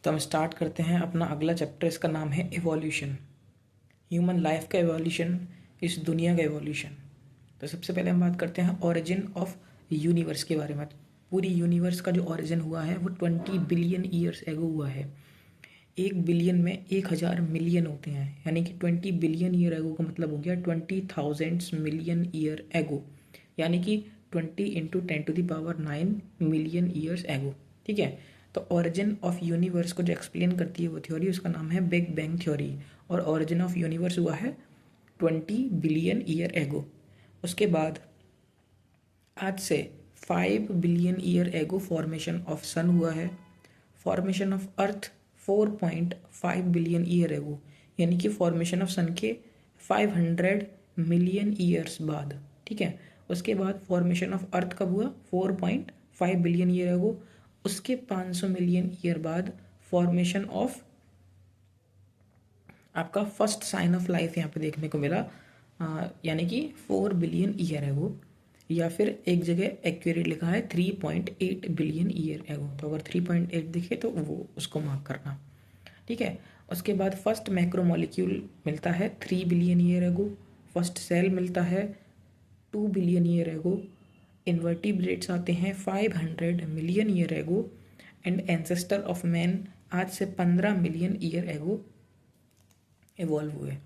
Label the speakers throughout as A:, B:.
A: तो हम स्टार्ट करते हैं अपना अगला चैप्टर। इसका नाम है एवोल्यूशन, ह्यूमन लाइफ का एवोल्यूशन, इस दुनिया का एवोल्यूशन। तो सबसे पहले हम बात करते हैं ओरिजिन ऑफ यूनिवर्स के बारे में। पूरी यूनिवर्स का जो ओरिजिन हुआ है वो 20 बिलियन ईयर्स एगो हुआ है। 1 बिलियन में 1000 मिलियन होते हैं, यानी कि 20 बिलियन ईयर एगो का मतलब हो गया 20,000 मिलियन ईयर एगो, यानी कि 20 इंटू 10⁹ मिलियन ईयर्स एगो। ठीक है। तो ओरिजिन ऑफ यूनिवर्स को जो एक्सप्लेन करती है वो थ्योरी, उसका नाम है बिग बैंग थ्योरी। और ओरिजिन ऑफ यूनिवर्स हुआ है 20 बिलियन ईयर एगो। उसके बाद आज से 5 billion year ago formation of sun हुआ है। Formation of earth 4.5 billion year ago, यानी कि फॉर्मेशन ऑफ सन के 500 मिलियन ईयर्स बाद। ठीक है। उसके बाद फॉर्मेशन ऑफ अर्थ कब हुआ? 4.5 बिलियन ईयर एगो। उसके 500 मिलियन ईयर बाद फॉर्मेशन ऑफ आपका फर्स्ट साइन ऑफ लाइफ यहाँ पे देखने को मिला, यानी कि 4 बिलियन ईयर एगो, या फिर एक जगह एक्यूरेट लिखा है 3.8 बिलियन ईयर एगो। तो अगर 3.8 दिखे तो वो उसको मार्क करना। ठीक है। उसके बाद फर्स्ट मैक्रोमोलिक्यूल मिलता है 3 billion year ago. First cell मिलता है 2 बिलियन ईयर एगो। इन्वर्टिब्रेट्स आते हैं 500 मिलियन ईयर एगो। एंड एंसेस्टर ऑफ मैन आज से 15 मिलियन ईयर एगो इवॉल्व हुए।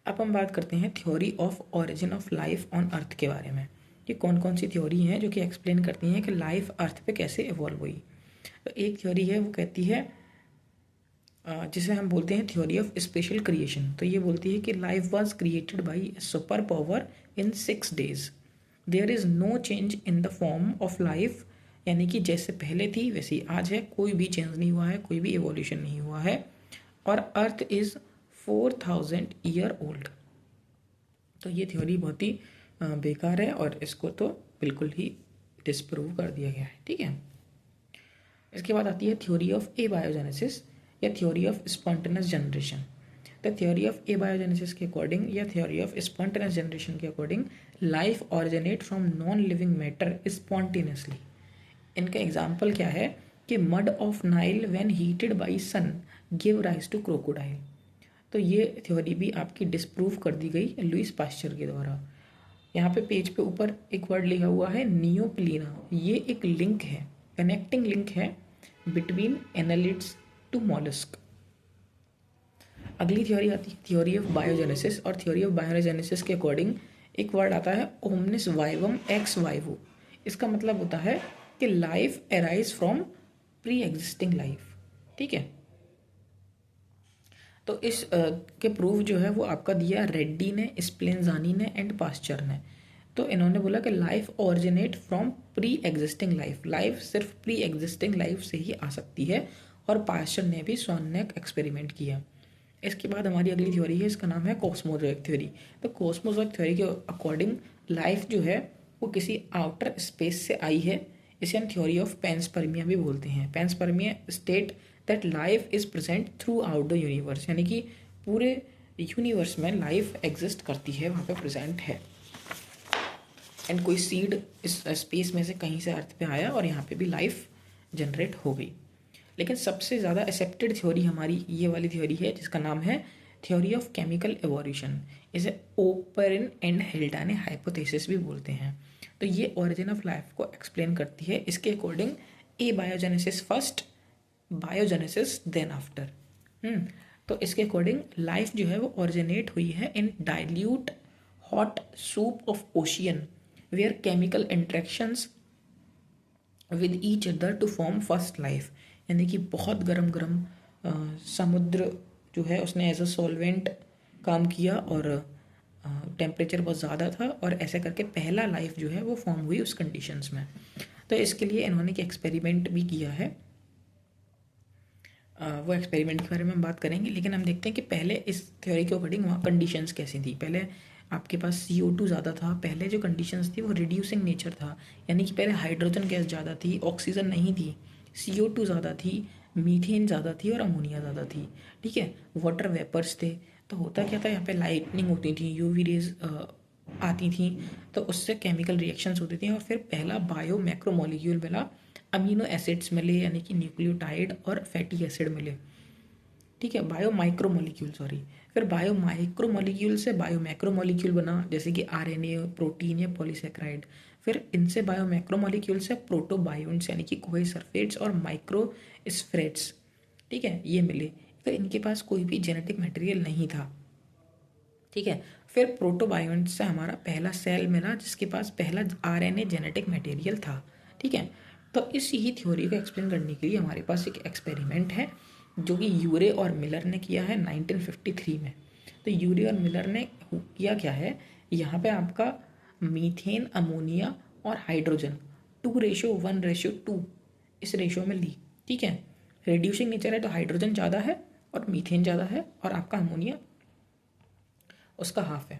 A: अब हम बात करते हैं theory of origin of life on earth के बारे में। ये कौन कौन सी थ्योरी हैं जो कि एक्सप्लेन करती हैं कि लाइफ अर्थ पे कैसे इवॉल्व हुई। तो एक थ्योरी है वो कहती है, जिसे हम बोलते हैं थ्योरी ऑफ स्पेशल क्रिएशन। तो ये बोलती है कि life was created by super power in 6 days। There is no change in the form of life, यानी कि जैसे पहले थी वैसी आज है, कोई भी चेंज नहीं हुआ है, कोई भी एवोल्यूशन नहीं हुआ है। और अर्थ इज़ 4000 ईयर ओल्ड। तो ये थ्योरी बहुत ही बेकार है और इसको तो बिल्कुल ही डिस्प्रूव कर दिया गया है। ठीक है। इसके बाद आती है थ्योरी ऑफ एबायोजेनेसिस या theory of spontaneous generation. The theory of abiogenesis के अकॉर्डिंग या थ्योरी ऑफ स्पॉन्टेनियस जनरेशन के according life originate from non living matter spontaneously. इनका एग्जाम्पल क्या है कि mud of Nile when heated by sun give rise to crocodile. तो ये theory भी आपकी डिस्प्रूव कर दी गई लुईस पास्चर के द्वारा। यहाँ पे पेज पे ऊपर एक वर्ड लिखा हुआ है नियोप्लीना। ये एक लिंक है, कनेक्टिंग लिंक है बिटवीन एनालिड्स टू मॉलस्क। अगली थ्योरी आती है थ्योरी ऑफ बायोजेनेसिस। और थ्योरी ऑफ बायोजेनेसिस के अकॉर्डिंग एक वर्ड आता है ओमनिस वाइवम एक्स वाइवो। इसका मतलब होता है कि life arise from pre existing life. ठीक है। तो इस के प्रूफ जो है वो आपका दिया रेड्डी ने, स्प्लेंजानी ने एंड पास्चर ने। तो इन्होंने बोला कि life originate from pre existing life. Life सिर्फ प्री एग्जिस्टिंग लाइफ से ही आ सकती है। और पास्चर ने भी, स्वर्ण ने एक्सपेरिमेंट किया। इसके बाद हमारी अगली थ्योरी है, इसका नाम है कॉस्मोजोइक थ्योरी। तो कॉस्मोजोइक थ्योरी के अकॉर्डिंग लाइफ जो है वो किसी आउटर स्पेस से आई है। इसे हम थ्योरी ऑफ पैंसपर्मिया भी बोलते हैं। Panspermia state that life is present through out the universe, यानी कि पूरे यूनिवर्स में लाइफ एग्जिस्ट करती है, वहाँ पे प्रेजेंट है। एंड कोई सीड इस स्पेस में से कहीं से अर्थ पे आया और यहाँ पे भी लाइफ जनरेट हो गई। लेकिन सबसे ज़्यादा एक्सेप्टेड थ्योरी हमारी ये वाली थ्योरी है, जिसका नाम है थ्योरी ऑफ केमिकल एवोल्यूशन। इसे ओपरन एंड हेल्डाने हाइपोथेसिस भी बोलते हैं। तो ये ओरिजिन ऑफ लाइफ को एक्सप्लेन करती है। इसके according abiogenesis first, biogenesis then after. तो इसके अकॉर्डिंग लाइफ जो है वो ओरिजिनेट हुई है in dilute hot soup of ocean where chemical interactions with each other to form first life. यानी कि बहुत गरम गरम समुद्र जो है उसने एज अ सॉल्वेंट काम किया और टेम्परेचर बहुत ज़्यादा था, और ऐसे करके पहला लाइफ जो है वो फॉर्म हुई उस कंडीशंस में। तो इसके लिए इन्होंने एक एक्सपेरिमेंट भी किया है। वो एक्सपेरिमेंट के बारे में हम बात करेंगे, लेकिन हम देखते हैं कि पहले इस थ्योरी के अकॉर्डिंग वहाँ कंडीशंस कैसी थी। पहले आपके पास CO2 ज़्यादा था। पहले जो कंडीशंस थी वो रिड्यूसिंग नेचर था, यानी कि पहले हाइड्रोजन गैस ज़्यादा थी, ऑक्सीजन नहीं थी। CO2 ज़्यादा थी, मीथेन ज़्यादा थी और अमोनिया ज़्यादा थी। ठीक है। वाटर वेपर्स थे। तो होता क्या था, यहाँ पे लाइटनिंग होती थी, UV रेज आती थी, तो उससे केमिकल रिएक्शंस होती थी। और फिर पहला बायो मैक्रोमोलिक्यूल मिला अमीनो एसिड्स मिले यानी कि न्यूक्लियोटाइड और फैटी एसिड मिले, ठीक है, बायो माइक्रो मॉलिक्यूल सॉरी। फिर बायो माइक्रो मॉलिक्यूल से बायो मैक्रो मॉलिक्यूल बना, जैसे कि आरएनए, प्रोटीन या पॉलीसेक्राइड। फिर इनसे बायो मैक्रो मॉलिक्यूल से प्रोटोबायोन्ट्स यानी कि कोएसरफेट्स और माइक्रो स्फेरेट्स, ठीक है, ये मिले। तो इनके पास कोई भी जेनेटिक मटेरियल नहीं था, ठीक है। फिर प्रोटोबायोन्ट्स से हमारा पहला सेल मिला जिसके पास पहला आरएनए जेनेटिक मटेरियल था, ठीक है। तो इस ही थ्योरी को एक्सप्लेन करने के लिए हमारे पास एक एक्सपेरिमेंट है जो कि यूरे और मिलर ने किया है 1953 में। तो यूरे और मिलर ने किया क्या है, यहाँ पे आपका मीथेन, अमोनिया और हाइड्रोजन 2:1:2 इस रेशो में ली, ठीक है। रिड्यूसिंग नेचर है तो हाइड्रोजन ज़्यादा है और मीथेन ज़्यादा है और आपका अमोनिया उसका हाफ है,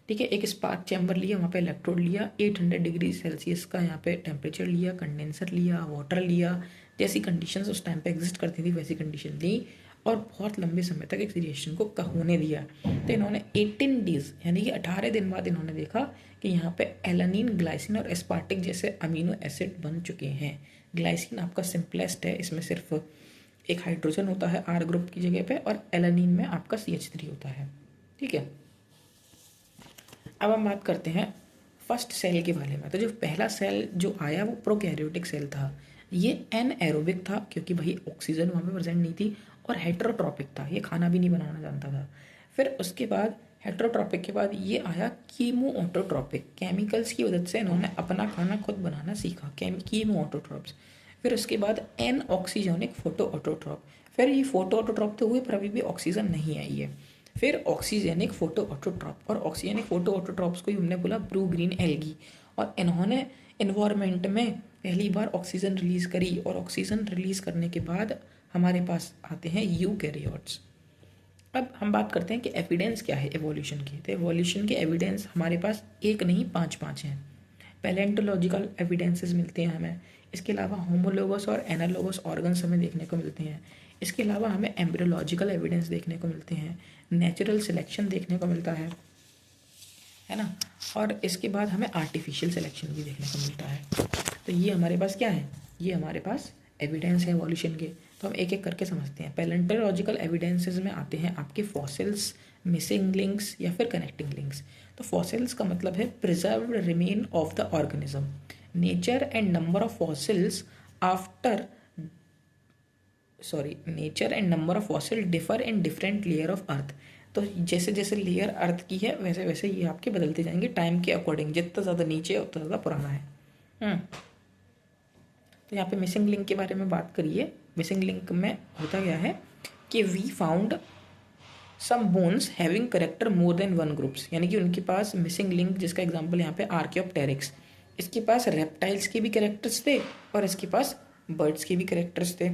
A: ठीक है। एक स्पार्क चैम्बर लिया, वहाँ पे इलेक्ट्रोड लिया, 800 डिग्री सेल्सियस का यहाँ पे टेम्परेचर लिया, कंडेंसर लिया, वाटर लिया, जैसी कंडीशंस उस टाइम पे एग्जिस्ट करती थी वैसी कंडीशन ली और बहुत लंबे समय तक इस रिएक्शन को होने दिया। तो इन्होंने 18 डेज यानी कि 18 दिन बाद इन्होंने देखा कि यहाँ पे एलानिन, ग्लाइसिन और एस्पार्टिक जैसे अमीनो एसिड बन चुके हैं। ग्लाइसिन आपका सिंपलेस्ट है, इसमें सिर्फ एक हाइड्रोजन होता है आर ग्रुप की जगह पे, और एलानिन में आपका CH3 होता है, ठीक है। अब हम बात करते हैं फर्स्ट सेल के बारे में। तो जो पहला सेल जो आया वो प्रोकैरियोटिक सेल था। ये एनएरोबिक था क्योंकि भाई ऑक्सीजन वहाँ पे प्रेजेंट नहीं थी, और हेटेरोट्रॉपिक था, ये खाना भी नहीं बनाना जानता था। फिर उसके बाद हेटेरोट्रॉपिक के बाद ये आया कीमोऑटोट्रॉपिक, केमिकल्स की मदद से इन्होंने अपना खाना खुद बनाना सीखा, कीमोऑटोट्रॉप्स। फिर उसके बाद एन ऑक्सीजोनिक फोटोऑटोट्रॉप। फिर ये फोटोऑटोट्रॉप तो हुए पर अभी भी ऑक्सीजन नहीं आई है। फिर ऑक्सीजेनिक फोटोऑटोट्रॉप, और ऑक्सीजेनिक फोटोऑटोट्रॉप्स को ही हमने बोला ब्लू ग्रीन एल्गी, और इन्होंने इन्वायरमेंट में पहली बार ऑक्सीजन रिलीज करी, और ऑक्सीजन रिलीज करने के बाद हमारे पास आते हैं यूकैरियोट्स। अब हम बात करते हैं कि एविडेंस क्या है एवोल्यूशन की। तो एवोल्यूशन के एविडेंस हमारे पास एक नहीं पाँच हैं। पैलेंटोलॉजिकल एविडेंसेस मिलते हैं हमें, इसके अलावा होमोलोगस और एनालोगस ऑर्गन्स हमें देखने को मिलते हैं, इसके अलावा हमें एम्ब्रियोलॉजिकल एविडेंस देखने को मिलते हैं, नेचुरल सिलेक्शन देखने को मिलता है ना, और इसके बाद हमें आर्टिफिशियल सिलेक्शन भी देखने को मिलता है। तो ये हमारे पास क्या है, ये हमारे पास एविडेंस है एवोल्यूशन के। तो हम एक एक करके समझते हैं। पैलेंटोलॉजिकल एविडेंसेस में आते हैं आपके फॉसिल्स, मिसिंग लिंक्स या फिर कनेक्टिंग लिंक्स। तो फॉसिल्स का मतलब है preserved remain of the organism. Nature and number of fossils after nature and number of fossil differ in different layer of earth. तो जैसे जैसे लेयर अर्थ की है वैसे वैसे ये आपके बदलते जाएंगे टाइम के अकॉर्डिंग, जितना ज़्यादा नीचे है उतना ज़्यादा पुराना है। तो यहाँ पे मिसिंग लिंक के बारे में बात करिए। मिसिंग लिंक में होता क्या है कि we found some bones having character more than one groups, यानी कि उनके पास मिसिंग लिंक, जिसका एग्जांपल यहाँ पे आर्कियोप्टेरिक्स, इसके पास रेप्टाइल्स के भी कैरेक्टर्स थे और इसके पास बर्ड्स के भी कैरेक्टर्स थे।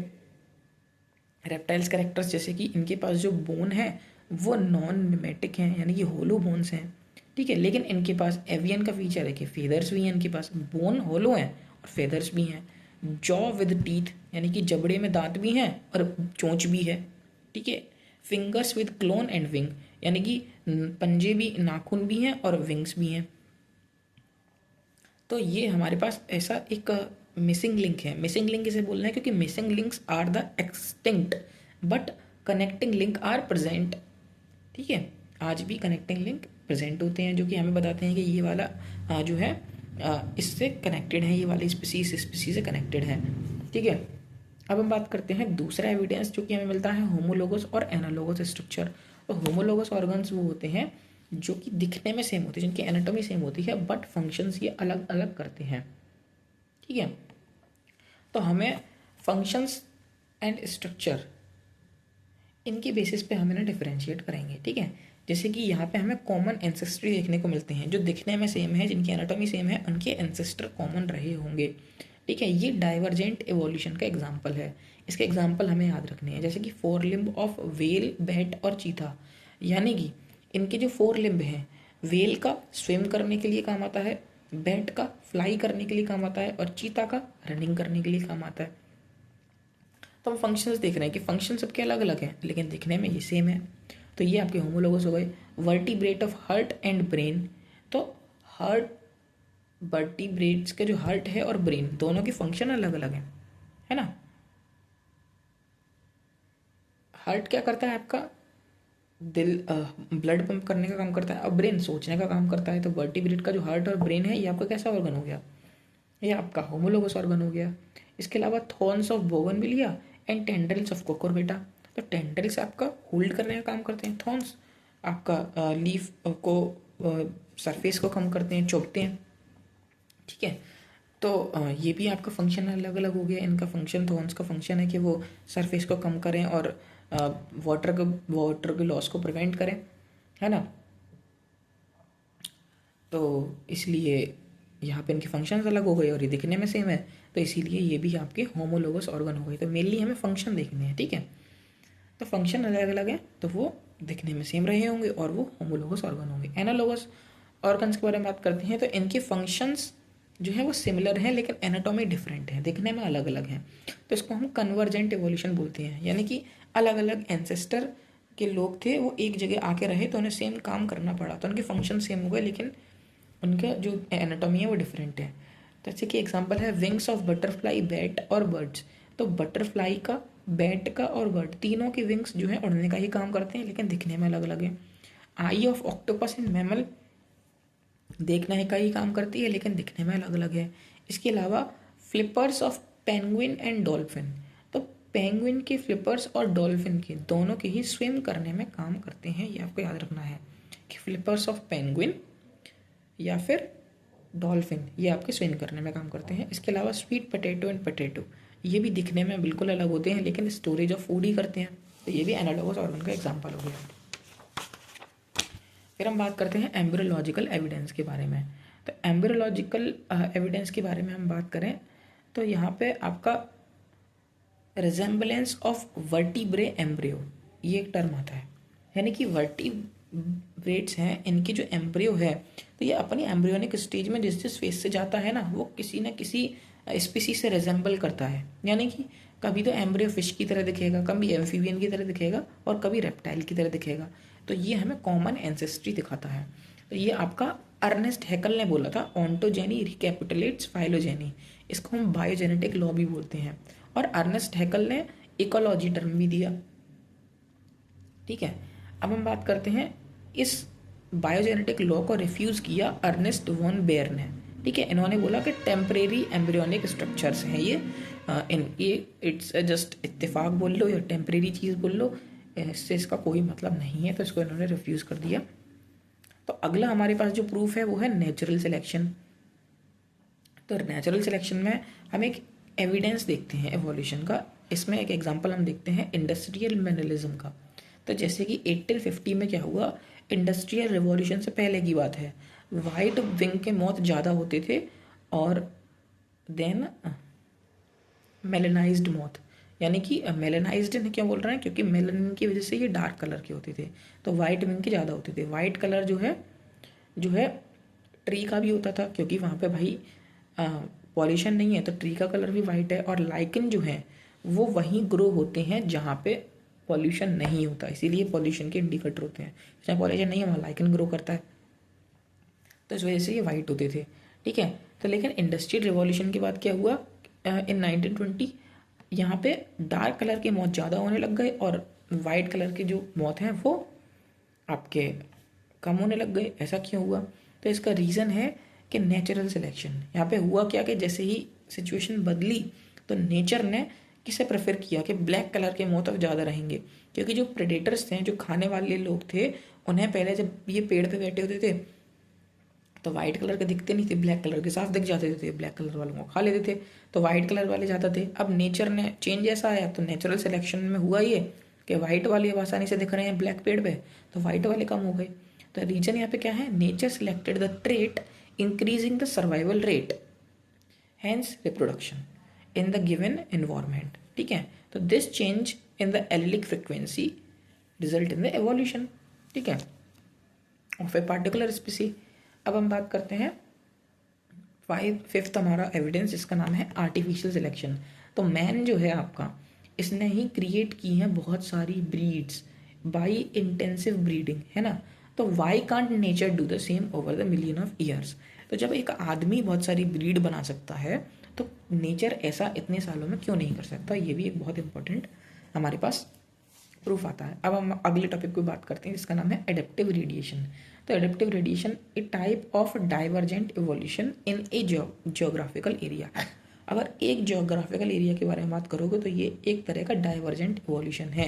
A: रेप्टाइल्स कैरेक्टर्स जैसे कि इनके पास जो बोन है वो नॉन मिमेटिक हैं, यानी कि होलो बोन्स हैं, ठीक है। लेकिन इनके पास एवियन का फीचर है कि फेदर्स भी हैं, इनके पास बोन होलो हैं और फेदर्स भी हैं। जॉ विद टीथ, यानी कि जबड़े में दांत भी हैं और चोंच भी है, ठीक है। Fingers with clone and wing, यानी कि पंजे भी, नाखून भी हैं और विंग्स भी हैं। तो ये हमारे पास ऐसा एक मिसिंग लिंक है। मिसिंग लिंक इसे बोलना है क्योंकि missing links are the extinct but connecting link are present, ठीक है। आज भी कनेक्टिंग लिंक प्रेजेंट होते हैं जो कि हमें बताते हैं कि ये वाला जो है इससे कनेक्टेड है, ये वाली स्पीसीज से कनेक्टेड है, ठीक है। अब हम बात करते हैं दूसरा एविडेंस जो कि हमें मिलता है होमोलोगस और एनालोगस स्ट्रक्चर। तो होमोलोगस ऑर्गन्स वो होते हैं जो कि दिखने में सेम होते हैं, जिनकी एनाटॉमी सेम होती है बट फंक्शंस ये अलग अलग करते हैं, ठीक है। तो हमें फंक्शंस एंड स्ट्रक्चर इनके बेसिस पे हम इन्हें डिफरेंशिएट करेंगे, ठीक है। जैसे कि यहाँ पे हमें कॉमन एंसेस्ट्री देखने को मिलते हैं, जो दिखने में सेम है, जिनकी एनाटॉमी सेम है, उनके एंसेस्टर कॉमन रहे होंगे, ठीक है। ये डाइवर्जेंट एवोल्यूशन का एग्जाम्पल है। इसके एग्जाम्पल हमें याद रखने हैं, जैसे कि 4 लिम्ब ऑफ वेल, बैट और चीता, यानी कि इनके जो 4 लिम्ब हैं, वेल का स्विम करने के लिए काम आता है, बैट का फ्लाई करने के लिए काम आता है और चीता का रनिंग करने के लिए काम आता है। तो हम फंक्शंस देख रहे हैं कि फंक्शन सबके अलग अलग हैं लेकिन दिखने में ये सेम है। तो ये आपके होमोलोगस हो गए। Vertebrate of heart and brain, तो हार्ट वर्टिब्रेट्स के जो हार्ट है और ब्रेन दोनों के फंक्शन अलग अलग हैं, है ना। हार्ट क्या करता है आपका, दिल ब्लड पंप करने का काम करता है, और ब्रेन सोचने का काम करता है। तो वर्टिब्रेट का जो हार्ट और ब्रेन है ये आपका कैसा ऑर्गन हो गया, ये आपका होमोलोगस ऑर्गन हो गया। इसके अलावा thorns of bougainvillea and tendrils of Cucurbita. तो टेंड्रिल्स आपका होल्ड करने का काम करते हैं, थॉर्न्स आपका लीफ को सरफेस को कम करते हैं, चुभते हैं, ठीक है। तो ये भी आपका फंक्शन अलग अलग हो गया इनका फंक्शन। थॉर्न्स का फंक्शन है कि वो सरफेस को कम करें और वाटर के लॉस को प्रिवेंट करें, है ना। तो इसलिए यहाँ पे इनके फंक्शंस अलग हो गए और ये दिखने में सेम है, तो इसीलिए ये भी आपके होमोलोगस ऑर्गन हो गए। तो मेनली हमें फंक्शन देखने हैं, ठीक है। तो फंक्शन अलग अलग है तो वो दिखने में सेम रहे होंगे और वो होमोलोगस ऑर्गन होंगे। एनालोगस ऑर्गन्स के बारे में बात करते हैं तो इनके फंक्शंस जो है वो सिमिलर हैं लेकिन एनाटॉमी डिफरेंट है, दिखने में अलग अलग हैं। तो इसको हम कन्वर्जेंट एवोल्यूशन बोलते हैं, यानी कि अलग अलग एंसेस्टर के लोग थे, वो एक जगह आके रहे तो उन्हें सेम काम करना पड़ा, तो उनके फंक्शन सेम हो गए लेकिन उनका जो एनाटॉमी है वो डिफरेंट है। तो जैसे कि एग्जांपल है विंग्स ऑफ बटरफ्लाई, बैट और बर्ड्स। तो बटरफ्लाई का, बैट का और बर्ड तीनों के विंग्स जो है उड़ने का ही काम करते हैं लेकिन दिखने में अलग अलग है। आई ऑफ ऑक्टोपस एंड मैमल देखने का ही काम करती है लेकिन दिखने में अलग अलग है। इसके अलावा flippers of penguin and dolphin. तो पेंगुइन के फ्लिपर्स और डॉल्फिन के दोनों के ही स्विम करने में काम करते हैं, ये आपको याद रखना है कि फ्लिपर्स ऑफ पेंगुइन या फिर डॉल्फिन ये आपके स्विम करने में काम करते हैं। इसके अलावा स्वीट पोटैटो एंड पोटैटो ये भी दिखने में बिल्कुल अलग होते हैं लेकिन स्टोरेज ऑफ फूड ही करते हैं, तो ये भी एनालॉगस ऑर्गन का एग्जाम्पल हो गया। फिर हम बात करते हैं एम्ब्रियोलॉजिकल एविडेंस के बारे में। तो एम्ब्रियोलॉजिकल एविडेंस के बारे में हम बात करें तो यहाँ पे आपका रिजेम्बलेंस ऑफ वर्टिब्रे एम्ब्रियो ये एक टर्म आता है, यानी कि वर्टिब्रेट्स हैं इनकी जो एम्ब्रियो है तो ये अपनी एम्ब्रियोनिक स्टेज में जिस जिस फेज से जाता है ना वो किसी न किसी स्पीसीज से रिजेंबल करता है, यानी कि कभी तो एम्ब्रियो फिश की तरह दिखेगा, कभी एम्फीबियन की तरह दिखेगा और कभी रेप्टाइल की तरह दिखेगा। तो ये हमें कॉमन एंसेस्ट्री दिखाता है। तो ये आपका अर्नेस्ट हैकल ने बोला था, ऑन्टोजेनी रिकैपिटुलेट्स फाइलोजेनी, इसको हम बायोजेनेटिक लॉ भी बोलते हैं। और अर्नेस्ट हैकल ने इकोलॉजी टर्म भी दिया, ठीक है। अब हम बात करते हैं इस बायोजेनेटिक लॉ को रिफ्यूज किया अर्नेस्ट वॉन बेयर ने, ठीक है। इन्होंने बोला कि टेम्परेरी एम्ब्रियोनिक स्ट्रक्चर्स हैं ये इट्स जस्ट इत्तेफाक बोल लो या टेम्परेरी चीज़ बोल लो, इससे इसका कोई मतलब नहीं है, तो इसको इन्होंने रिफ्यूज़ कर दिया। तो अगला हमारे पास जो प्रूफ है वो है नेचुरल सिलेक्शन। तो नेचुरल सिलेक्शन में हम एक एविडेंस देखते हैं एवोल्यूशन का, इसमें एक एग्जांपल हम देखते हैं इंडस्ट्रियल मैनरिज्म का। तो जैसे कि 1850 में क्या हुआ, इंडस्ट्रियल रिवॉल्यूशन से पहले की बात है, वाइट विंग के मौत ज़्यादा होते थे और देन मेलेनाइज्ड मौत, यानी कि मेलेनाइज्ड ने क्या बोल रहे हैं क्योंकि मेलानिन की वजह से ये डार्क कलर के होते थे, तो वाइट विंग के ज़्यादा होते थे। वाइट कलर जो है ट्री का भी होता था क्योंकि वहाँ पे भाई पॉल्यूशन नहीं है, तो ट्री का कलर भी वाइट है। और लाइकन जो है वो वहीं ग्रो होते हैं जहाँ पे पॉल्यूशन नहीं होता, इसीलिए पॉल्यूशन के इंडिकेटर होते हैं। जहाँ पॉल्यूशन नहीं है वहाँ लाइकन ग्रो करता है, तो इस वजह से ये वाइट होते थे, ठीक है। तो लेकिन इंडस्ट्रियल रिवॉल्यूशन के बाद क्या हुआ, इन 1920 यहाँ पे डार्क कलर के मौत ज़्यादा होने लग गए और वाइट कलर के जो मौत हैं वो आपके कम होने लग गए। ऐसा क्यों हुआ, तो इसका रीज़न है कि नेचुरल सिलेक्शन। यहाँ पे हुआ क्या कि जैसे ही सिचुएशन बदली तो नेचर ने किसे प्रेफर किया कि ब्लैक कलर के मौत अब ज़्यादा रहेंगे, क्योंकि जो प्रेडेटर्स थे, जो खाने वाले लोग थे, उन्हें पहले जब ये पेड़ पे बैठे होते थे तो वाइट कलर के दिखते नहीं थे, ब्लैक कलर के साफ दिख जाते थे, ब्लैक कलर वालों को खा लेते थे, तो वाइट कलर वाले ज़्यादा थे। अब नेचर ने चेंज ऐसा आया, तो नेचुरल सिलेक्शन में हुआ ये कि वाइट वाले अब आसानी से दिख रहे हैं ब्लैक पेड़ पे, तो वाइट वाले कम हो गए। तो रीजन यहाँ पे क्या है, nature selected the trait increasing the survival rate, hence reproduction in the given environment, ठीक है। तो this change in the allelic frequency result in the evolution, ठीक है, ऑफ ए पार्टिकुलर स्पीसी। अब हम बात करते हैं फिफ्थ हमारा एविडेंस, जिसका नाम है आर्टिफिशियल सिलेक्शन। तो मैन जो है आपका, इसने ही क्रिएट की हैं बहुत सारी ब्रीड्स बाई इंटेंसिव ब्रीडिंग, है ना। तो why can't nature do the same over the million of years. तो जब एक आदमी बहुत सारी ब्रीड बना सकता है तो नेचर ऐसा इतने सालों में क्यों नहीं कर सकता, ये भी एक बहुत इंपॉर्टेंट हमारे पास प्रूफ आता है। अब हम अगले टॉपिक की बात करते हैं जिसका नाम है एडेप्टिव रेडिएशन। तो adaptive radiation A type of divergent evolution in A geographical area. अगर एक जियोग्राफिकल एरिया के बारे में बात करोगे तो ये एक तरह का डाइवर्जेंट इवोल्यूशन है,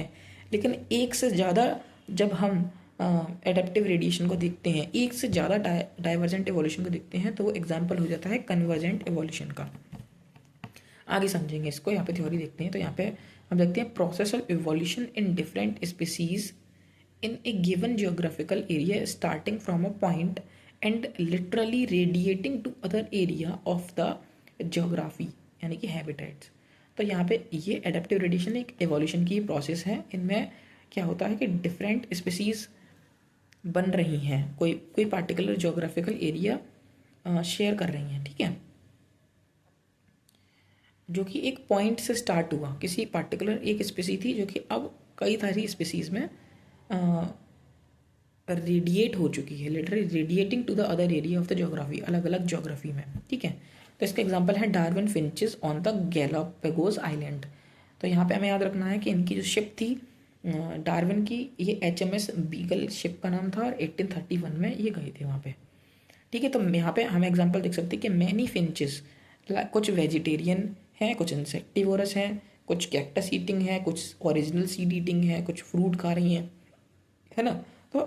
A: लेकिन एक से ज़्यादा जब हम एडेप्टिव रेडिएशन को देखते हैं, एक से ज़्यादा डाइवर्जेंट इवोल्यूशन को देखते हैं, तो वो एग्जाम्पल हो जाता है कन्वर्जेंट इवोल्यूशन का। आगे समझेंगे इसको, यहाँ पे थ्योरी देखते हैं। तो यहाँ पे हम देखते हैं process of evolution in different species in a given geographical area starting from a point and literally radiating to other area of the geography यानी कि हैबिटेट्स। तो यहाँ पे ये एडेप्टिव रेडिएशन एक एवोल्यूशन की प्रोसेस है। इनमें क्या होता है कि डिफरेंट स्पीसीज बन रही हैं, कोई पार्टिकुलर जियोग्राफिकल एरिया शेयर कर रही हैं, ठीक है, जो कि एक पॉइंट से स्टार्ट हुआ। किसी पार्टिकुलर एक स्पीसी थी जो कि अब कई सारी स्पीसीज में रेडिएट हो चुकी है, literally radiating to the other area of the geography, अलग अलग ज्योग्राफी में, ठीक है। तो इसका एग्जांपल है Darwin finches on the Galapagos island. तो यहाँ पे हमें याद रखना है कि इनकी जो शिप थी डार्विन की, ये HMS बीगल शिप का नाम था और 1831 में ये गए थे वहाँ पे, ठीक है। तो यहाँ पे हमें एग्जाम्पल देख सकते हैं कि मैनी फिंचेस, कुछ वेजिटेरियन हैं, कुछ इंसेक्टिवोरस हैं, कुछ कैक्टस ईटिंग है, कुछ ओरिजिनल सीड ईटिंग है, कुछ फ्रूट खा रही हैं, है ना। तो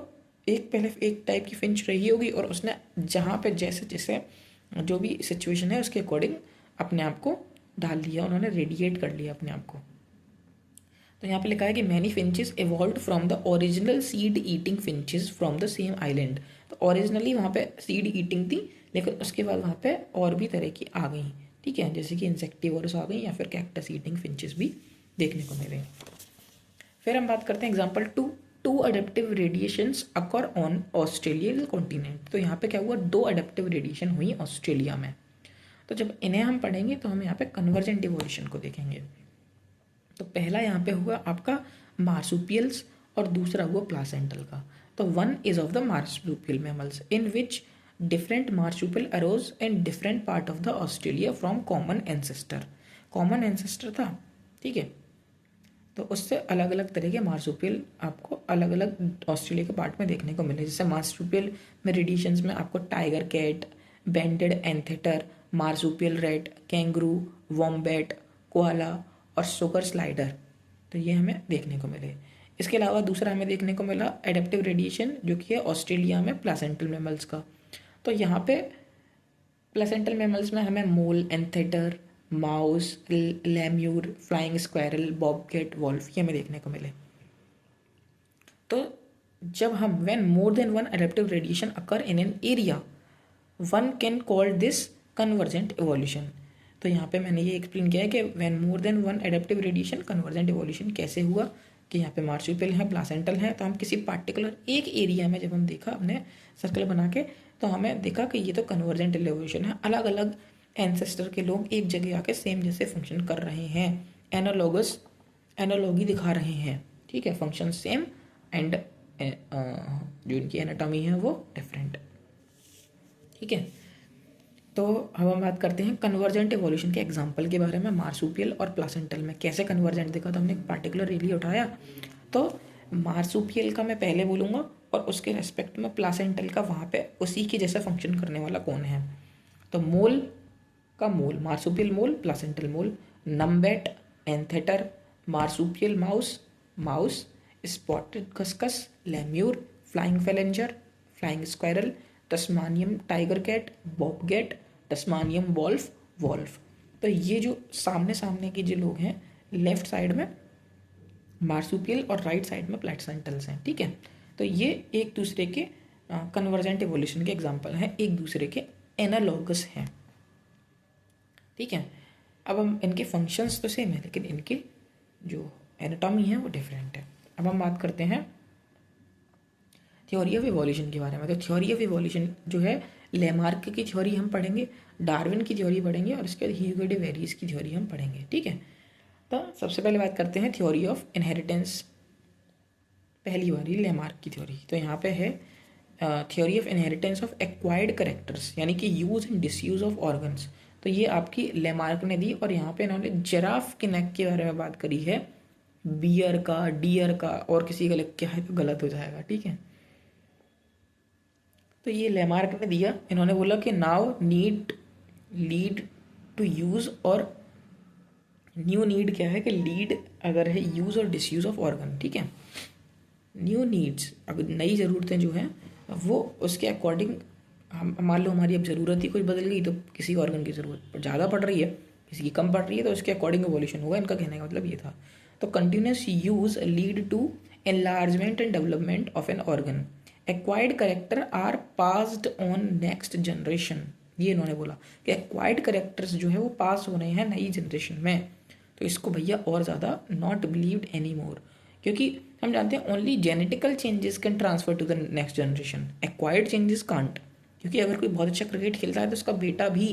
A: पहले एक टाइप की फिंच रही होगी और उसने जहाँ पे जैसे जैसे जो भी सिचुएशन है उसके अकॉर्डिंग अपने आप को डाल लिया, उन्होंने रेडिएट कर लिया अपने आप को। तो यहाँ पे लिखा है कि many finches evolved from the original seed eating finches from the same island. तो ओरिजिनली वहाँ पे सीड ईटिंग थी, लेकिन उसके बाद वहाँ पे और भी तरह की आ गई, ठीक है, जैसे कि इंसेक्टिवोरस आ गई या फिर कैक्टस ईटिंग फिंचेस भी देखने को मिले। फिर हम बात करते हैं example to adaptive radiations occur on Australian continent. तो यहाँ पे क्या हुआ, 2 अडेप्टिव रेडिएशन हुई ऑस्ट्रेलिया में। तो जब इन्हें हम पढ़ेंगे तो हम यहाँ पे कन्वर्जेंट इवोल्यूशन को देखेंगे। तो पहला यहाँ पे हुआ आपका मार्सुपियल्स और दूसरा हुआ प्लासेंटल का। तो one is of the marsupial mammals in which different marsupial arose in different part of the Australia from common ancestor था, ठीक है। तो उससे अलग अलग तरह के मार्सुपियल आपको अलग अलग ऑस्ट्रेलिया के पार्ट में देखने को मिले। जैसे मार्सुपियल में रेडिएशंस में आपको tiger cat, banded anteater, marsupial rat, kangaroo, wombat, koala और सुगर स्लाइडर, तो ये हमें देखने को मिले। इसके अलावा दूसरा हमें देखने को मिला एडेप्टिव रेडिएशन जो कि है ऑस्ट्रेलिया में प्लासेंटल मैमल्स का। तो यहाँ पे प्लेसेंटल मैमल्स में हमें mole, anteater, mouse, lemur, flying squirrel, bobcat, wolf ये हमें देखने को मिले। तो जब हम when more than one adaptive radiation occur in an area one can call this convergent evolution. तो यहाँ पे मैंने ये एक्सप्लेन किया है कि when more than one adaptive radiation convergent evolution कैसे हुआ, कि यहाँ पे मार्सुपियल है, प्लासेंटल है। तो हम किसी पार्टिकुलर एक एरिया में जब हम देखा अपने सर्कल बना के, तो हमें देखा कि ये तो कन्वर्जेंट इवोल्यूशन है, अलग अलग एंसेस्टर के लोग एक जगह आके सेम जैसे फंक्शन कर रहे हैं, एनालॉगी दिखा रहे हैं, ठीक है, फंक्शन सेम एंड जो इनकी एनाटॉमी है वो डिफरेंट, ठीक है। तो अब हम बात करते हैं कन्वर्जेंट इवोल्यूशन के एग्जाम्पल के बारे में। मार्सुपियल और प्लासेंटल में कैसे कन्वर्जेंट देखा, तो हमने एक पार्टिकुलर एरिया उठाया। तो मार्सुपियल का मैं पहले बोलूँगा और उसके रेस्पेक्ट में प्लासेंटल का वहाँ पे उसी के जैसा फंक्शन करने वाला कौन है। तो मोल का mole, marsupial mole, placental mole, numbat, anteater, marsupial mouse, spotted cuscus, lemur, flying phalanger, flying squirrel, Tasmanian tiger cat, bobcat, Tasmanian wolf. तो ये जो सामने के जो लोग हैं, लेफ्ट साइड में मार्सुपियल और राइट साइड में प्लेसेंटल्स हैं, ठीक है। तो ये एक दूसरे के कन्वर्जेंट इवोल्यूशन के एग्जाम्पल हैं, एक दूसरे के एनालॉगस हैं, ठीक है। अब हम इनके फंक्शंस तो सेम है, लेकिन इनकी जो एनाटॉमी है वो डिफरेंट है। अब हम बात करते हैं थ्योरी ऑफ इवोल्यूशन के बारे में। तो थ्योरी ऑफ इवोल्यूशन जो है, लेमार्क की थ्योरी हम पढ़ेंगे, डार्विन की थ्योरी पढ़ेंगे और उसके बाद ह्यूगो डे वेरिस की थ्योरी हम पढ़ेंगे, ठीक है। तो सबसे पहले बात करते हैं थ्योरी ऑफ इनहेरिटेंस, पहली वाली लेमार्क की थ्योरी। तो यहाँ पे है theory of inheritance of acquired characters, यानी कि use and disuse of organs. तो ये आपकी लेमार्क ने दी। और यहाँ पे इन्होंने जिराफ के नेक के बारे में बात करी है, बियर का, डियर का, और किसी का लिख के है तो गलत हो जाएगा, ठीक है। तो ये लेमार्क ने दिया, इन्होंने बोला कि now need lead to use, और न्यू नीड क्या है कि लीड अगर है यूज और डिसयूज ऑफ ऑर्गन, ठीक है। न्यू नीड्स, अब नई ज़रूरतें जो हैं वो उसके अकॉर्डिंग, हम मान लो हमारी अब ज़रूरत ही कुछ बदल गई, तो किसी ऑर्गन की ज़रूरत ज़्यादा पड़ रही है, किसी की कम पड़ रही है, तो उसके अकॉर्डिंग एवोल्यूशन होगा। इनका कहने का मतलब ये था। तो continuous use lead to enlargement and development of an organ, acquired character are passed on next generation. ये इन्होंने बोला कि एक्वायर्ड करेक्टर्स जो है वो पास हो रहे हैं नई जनरेशन में। तो इसको भैया और ज़्यादा नॉट बिलीव्ड एनी मोर, क्योंकि हम जानते हैं only genetical changes can transfer to the next generation, acquired changes can't. क्योंकि अगर कोई बहुत अच्छा क्रिकेट खेलता है तो उसका बेटा भी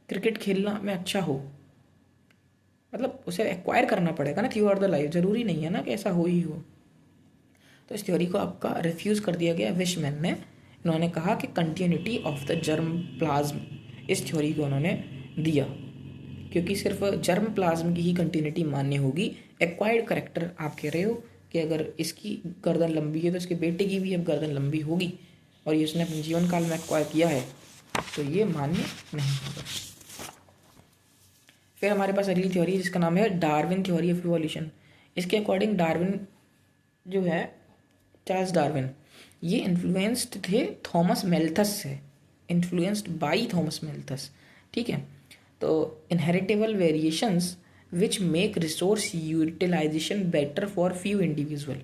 A: क्रिकेट खेलना में अच्छा हो, मतलब उसे एक्वायर करना पड़ेगा ना थ्रू आउट द लाइफ, ज़रूरी नहीं है ना कि ऐसा हो ही हो। तो इस थ्योरी को आपका रिफ्यूज़ कर दिया गया विशमैन ने। इन्होंने कहा कि continuity of the germ plasm, इस थ्योरी को उन्होंने दिया, क्योंकि सिर्फ जर्म प्लाज्म की ही कंटिन्यूटी मान्य होगी। एक्वायर्ड करेक्टर आप कह रहे हो कि अगर इसकी गर्दन लंबी है तो इसके बेटे की भी अब गर्दन लंबी होगी, और ये उसने अपने जीवन काल में एक्वायर किया है, तो ये मान्य नहीं होगा। फिर हमारे पास अगली थ्योरी जिसका नाम है डार्विन थ्योरी ऑफ इवोल्यूशन। इसके अकॉर्डिंग डार्विन जो है, चार्ल्स डार्विन, ये इन्फ्लुएंस्ड थे थॉमस मेल्थस से, इन्फ्लुएंस्ड बाई थॉमस मेल्थस, ठीक है। तो inheritable variations which make resource utilisation better for few individual.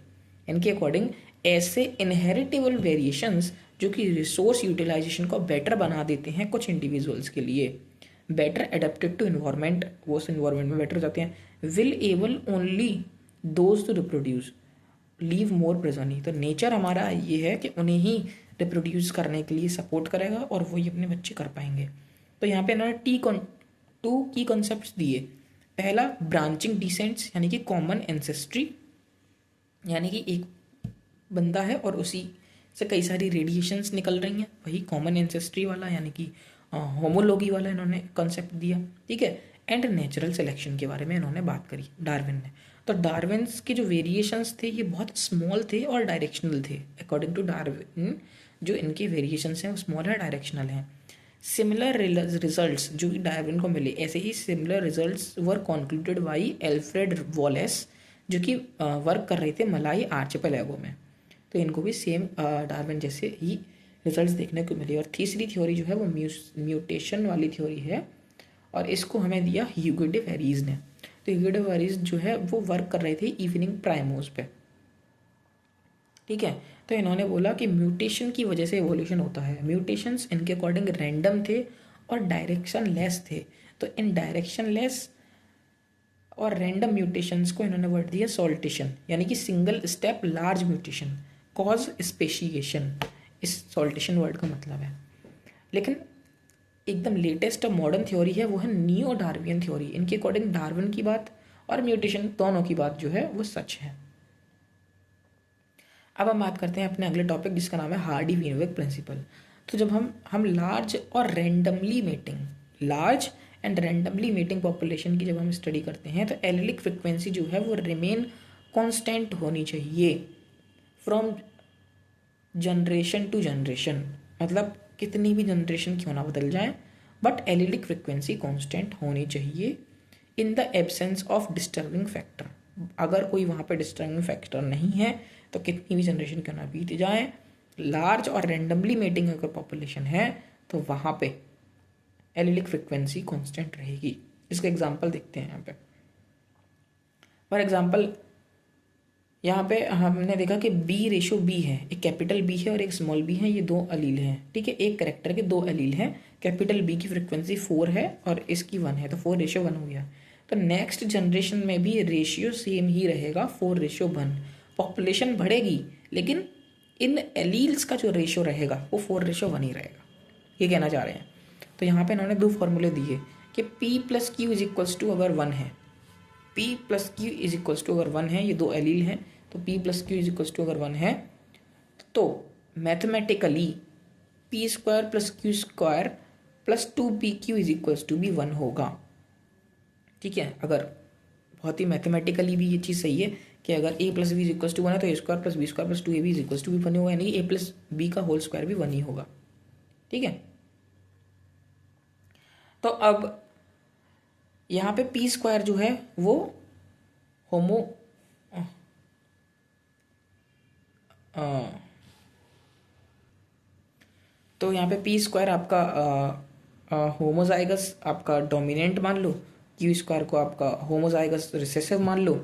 A: इनके अकॉर्डिंग ऐसे इनहेरिटेबल वेरिएशंस जो कि रिसोर्स यूटिलाइजेशन को बेटर बना देते हैं कुछ इंडिविजुअल्स के लिए, बेटर एडेप्टेड टू इन्वायरमेंट, वो उस इन्वायरमेंट में बेटर हो जाते हैं, will able only those to reproduce leave more progeny. तो नेचर हमारा ये है कि उन्हें ही रिप्रोड्यूस करने के लिए सपोर्ट करेगा और वही अपने बच्चे कर पाएंगे। तो यहाँ पे इन्होंने टू की कॉन्सेप्ट्स दिए। पहला ब्रांचिंग डिसेंट्स, यानी कि कॉमन एंसेस्ट्री, यानी कि एक बंदा है और उसी से कई सारी रेडिएशंस निकल रही हैं, वही कॉमन एंसेस्ट्री वाला यानी कि होमोलॉगी वाला इन्होंने कॉन्सेप्ट दिया, ठीक है। एंड नेचुरल सिलेक्शन के बारे में इन्होंने बात करी डार्विन ने। तो डार्विन्स के जो वेरिएशंस थे ये बहुत स्मॉल थे और डायरेक्शनल थे। अकॉर्डिंग टू डार्विन जो इनके वेरिएशंस हैं वो स्मॉल है, डायरेक्शनल हैं। सिमिलर रिजल्ट्स जो डार्विन को मिले, ऐसे ही similar results were concluded by Alfred Wallace, जो कि वर्क कर रहे थे मलाई आर्चिपेलागो में। तो इनको भी सेम डार्विन जैसे ही रिजल्ट्स देखने को मिले। और तीसरी थ्योरी जो है वो म्यूटेशन वाली थ्योरी है, और इसको हमें दिया ह्यूगो डे वेरीज ने। तो ह्यूगो डे वेरीज जो है वो वर्क कर रहे थे इवनिंग प्राइमोस पे, ठीक है। तो इन्होंने बोला कि म्यूटेशन की वजह से एवोल्यूशन होता है। म्यूटेशंस इनके अकॉर्डिंग रैंडम थे और डायरेक्शन लेस थे। तो इन डायरेक्शन लेस और रैंडम म्यूटेशंस को इन्होंने वर्ड दिया सॉल्टेशन, यानी कि single step large mutation cause speciation, इस सॉल्टेशन वर्ड का मतलब है। लेकिन एकदम लेटेस्ट मॉडर्न थ्योरी है वो है नियो डार्वियन थ्योरी। इनके अकॉर्डिंग डार्विन की बात और म्यूटेशन दोनों की बात जो है वो सच है। अब हम बात करते हैं अपने अगले टॉपिक जिसका नाम है हार्डी वीनबर्ग प्रिंसिपल। तो जब हम लार्ज और randomly mating, large and randomly mating population की जब हम स्टडी करते हैं तो एलिलिक फ्रिक्वेंसी जो है वो रिमेन कांस्टेंट होनी चाहिए फ्रॉम जनरेशन टू जनरेशन, मतलब कितनी भी जनरेशन क्यों ना बदल जाए बट एलिलिक फ्रिक्वेंसी कांस्टेंट होनी चाहिए in the absence of disturbing factor. अगर कोई वहाँ पे डिस्टर्बिंग फैक्टर नहीं है तो कितनी भी जनरेशन क्यों ना बीत जाए, लार्ज और रैंडमली मेटिंग अगर पॉपुलेशन है तो वहाँ पे एलिलिक फ्रिक्वेंसी कांस्टेंट रहेगी। इसका एग्जांपल देखते हैं यहाँ पे। फॉर एग्जांपल यहाँ पे हमने देखा कि B/B है, एक कैपिटल B है और एक स्मॉल b है, ये दो अलील हैं, ठीक है। एक कैरेक्टर के दो अलील हैं, कैपिटल B की फ्रिक्वेंसी 4 है और इसकी 1 है, तो 4:1 हो गया। तो नेक्स्ट जनरेशन में भी रेशियो सेम ही रहेगा 4:1। पॉपुलेशन बढ़ेगी लेकिन इन एलील्स का जो रेशियो रहेगा वो 4:1 ही रहेगा, ये कहना चाह रहे हैं। तो यहाँ पे इन्होंने दो फॉर्मूले दिए कि P+Q इज इक्वल्स टू अगर 1 है, P+Q इज इक्वल्स टू अगर 1 है, ये दो एलील हैं, तो P+Q इज इक्वल्स टू अगर 1 है तो mathematically P² + Q² plus 2pq is equals to भी 1 होगा। ठीक है, अगर बहुत ही मैथमेटिकली भी ये चीज़ सही है कि अगर a plus B is equals to 1 है तो a² + b² + 2ab is equals to भी 1 होगा, यानी कि a प्लस बी का होल स्क्वायर भी 1 ही होगा। ठीक है, तो अब यहाँ पे p² जो है वो होमो तो यहाँ पे p² आपका होमोजाइगस आपका डोमिनेंट मान लो, q² को आपका होमोजाइगस रिसेसिव मान लो,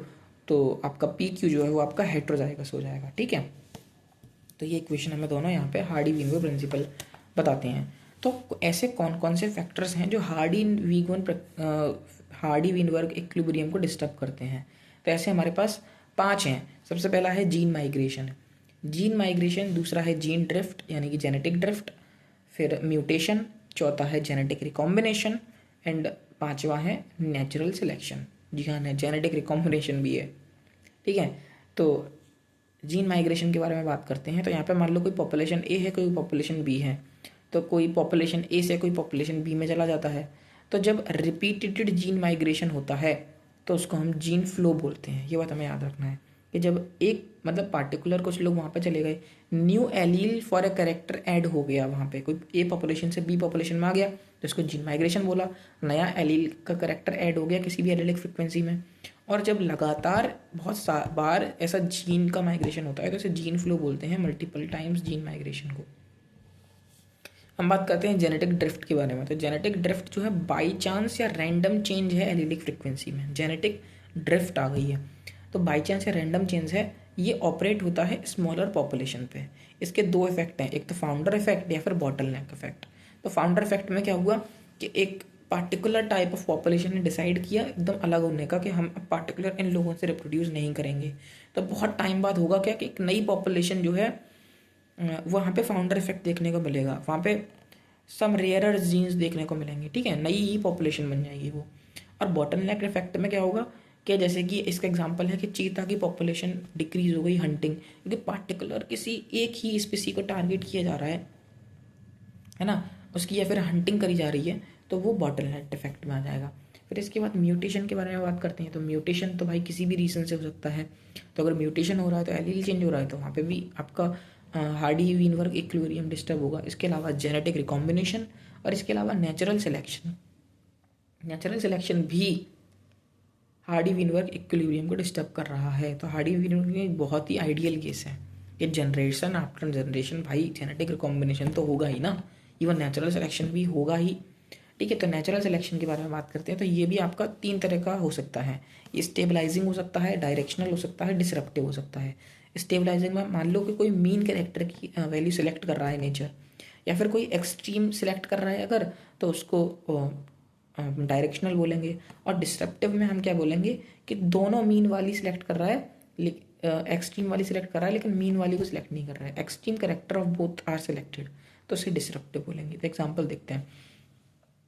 A: तो आपका pq जो है वो आपका हेट्रोजाइगस हो जाएगा। ठीक है, तो ये इक्वेशन हमें दोनों यहाँ पे हार्डी-वीनबर्ग प्रिंसिपल बताते हैं। तो ऐसे कौन कौन से फैक्टर्स हैं जो हार्डी-वीनबर्ग इक्विलिब्रियम को डिस्टर्ब करते हैं? तो ऐसे हमारे पास 5 हैं। सबसे पहला है जीन माइग्रेशन, दूसरा है जीन ड्रिफ्ट यानी कि जेनेटिक ड्रिफ्ट, फिर म्यूटेशन, चौथा है जेनेटिक रिकॉम्बिनेशन एंड पांचवा है नेचुरल सिलेक्शन। जी हाँ, जेनेटिक रिकॉम्बिनेशन भी है। ठीक है, तो जीन माइग्रेशन के बारे में बात करते हैं। तो यहाँ पे मान लो कोई पॉपुलेशन ए है, कोई पॉपुलेशन बी है, तो कोई पॉपुलेशन ए से कोई पॉपुलेशन बी में चला जाता है। तो जब रिपीटेड जीन माइग्रेशन होता है तो उसको हम जीन फ्लो बोलते हैं। ये बात हमें याद रखना है कि जब एक मतलब पार्टिकुलर कुछ लोग वहाँ पे चले गए, new allele for a character add हो गया, वहाँ पे कोई ए पॉपुलेशन से बी पॉपुलेशन में आ गया तो इसको जीन माइग्रेशन बोला। नया एलील का कैरेक्टर ऐड हो गया किसी भी एलीलिक फ्रिक्वेंसी में, और जब लगातार बहुत बार ऐसा जीन का माइग्रेशन होता है तो इसे जीन फ्लो बोलते हैं, मल्टीपल टाइम्स जीन माइग्रेशन को। हम बात करते हैं जेनेटिक ड्रिफ्ट के बारे में। तो जेनेटिक ड्रिफ्ट जो है बाई चांस या रैंडम चेंज है एलीलिक फ्रिक्वेंसी में, जेनेटिक ड्रिफ्ट आ गई है तो बाई चांस या रैंडम चेंज है, ये ऑपरेट होता है स्मॉलर पॉपुलेशन पे। इसके दो इफेक्ट हैं, एक तो फाउंडर इफेक्ट या फिर बॉटलनेक इफेक्ट। तो फाउंडर इफेक्ट में क्या हुआ कि एक पार्टिकुलर टाइप ऑफ पॉपुलेशन ने डिसाइड किया एकदम अलग होने का कि हम पार्टिकुलर इन लोगों से रिप्रोड्यूस नहीं करेंगे, तो बहुत टाइम बाद होगा क्या कि एक नई पॉपुलेशन जो है वहाँ पे फाउंडर इफेक्ट देखने को मिलेगा, वहाँ पे सम रेयरर जीन्स देखने को मिलेंगे। ठीक है, नई ही पॉपुलेशन बन जाएगी वो। और बॉटलनेक इफेक्ट में क्या होगा कि जैसे कि इसका एग्जांपल है कि चीता की पॉपुलेशन डिक्रीज हो गई हंटिंग, क्योंकि पार्टिकुलर किसी एक ही स्पीसी को टारगेट किया जा रहा है ना, उसकी या फिर हंटिंग करी जा रही है, तो वो बॉटलनेक इफेक्ट में आ जाएगा। फिर इसके बाद म्यूटेशन के बारे में बात करते हैं। तो म्यूटेशन तो भाई किसी भी रीज़न से हो सकता है, तो अगर म्यूटेशन हो रहा है तो एलील चेंज हो रहा है तो वहाँ पे भी आपका हार्डी-वीनबर्ग इक्विलिब्रियम डिस्टर्ब होगा। इसके अलावा जेनेटिक रिकॉम्बिनेशन और इसके अलावा नेचुरल सिलेक्शन भी हार्डी-वीनबर्ग इक्विलिब्रियम को डिस्टर्ब कर रहा है। तो हार्डी-वीनबर्ग एक बहुत ही आइडियल केस है कि जनरेशन आफ्टर जनरेशन भाई जेनेटिक रिकॉम्बिनेशन तो होगा ही ना, इवन नेचुरल सिलेक्शन भी होगा ही। ठीक है, तो नेचुरल सिलेक्शन के बारे में बात करते हैं। तो ये भी आपका 3 तरह का हो सकता है, ये स्टेबलाइजिंग हो सकता है, डायरेक्शनल हो सकता है, डिसरप्टिव हो सकता है। स्टेबलाइजिंग में मान लो कि कोई मीन कैरेक्टर की वैल्यू सिलेक्ट कर रहा है नेचर, या फिर कोई एक्सट्रीम सिलेक्ट कर रहा है अगर, तो उसको डायरेक्शनल बोलेंगे। और डिसरप्टिव में हम क्या बोलेंगे कि दोनों मीन वाली सिलेक्ट कर रहा है, एक्सट्रीम वाली सिलेक्ट कर रहा है लेकिन मीन वाली को सिलेक्ट नहीं कर रहा है, extreme character of both are selected, तो उसे डिसरप्टिव बोलेंगे। तो एग्जाम्पल देखते हैं,